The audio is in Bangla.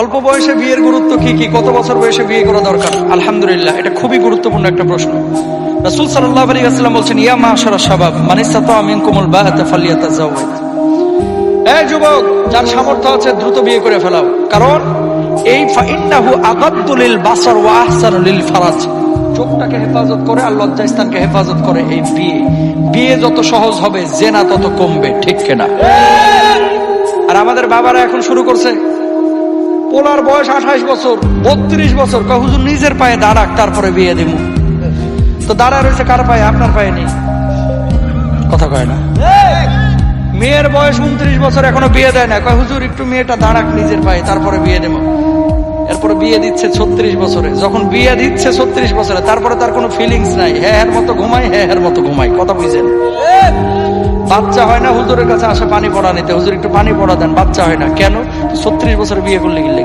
অল্প বয়সে বিয়ের গুরুত্ব কি কি, কত বছর বয়সে বিয়ে করা দরকার? আলহামদুলিল্লাহ, এটা খুবই গুরুত্বপূর্ণ একটা প্রশ্ন। রাসূল সাল্লাল্লাহু আলাইহি ওয়াসাল্লাম বলছেন, ইয়া মাশারাশ শাবাব মান ইসতাতা মিনকুমুল বাআতা ফালইয়াতাজাওয়াজ। এই যুবক, যার সামর্থ্য আছে দ্রুত বিয়ে করে ফেলাও, কারণ এই ফাইন্নাহু আগাদ্দু লিল বাসার ওয়া আহসানু লিল ফারাজ। চোখটাকে হেফাজত করে আর লজ্জাস্থানকে হেফাজত করে এই বিয়ে। বিয়ে যত সহজ হবে জেনা তত কমবে, ঠিক কিনা? আর আমাদের বাবারা এখন শুরু করছে, পোলার বয়স 28 বছর 32 বছর, কয় হুজুর নিজের পায়ে দাঁড়াক তারপরে বিয়ে দেব। তো দাঁড়া রয়েছে কার পায়ে? আপনার পায়ে নেই, কথা কয় না। মেয়ের বয়স 29 বছর এখনো বিয়ে দেয় না, কয় হুজুর একটু মেয়েটা দাঁড়াক নিজের পায়ে তারপরে বিয়ে দেব। এরপরে বিয়ে দিচ্ছে 36 বছরে। যখন বিয়ে দিচ্ছে 36 বছরে, তারপরে তার কোনো ফিলিংস নাই, হ্যাঁ মতো ঘুমাই, হ্যাঁ মতো ঘুমাই, কথা বুঝছেন? বাচ্চা হয় না, হুজুরের কাছে আসে পানি পড়া নিতে, হুজুর একটু পানি পড়া দেন, বাচ্চা হয় না কেন? 36 বছরে বিয়ে করলে গেলে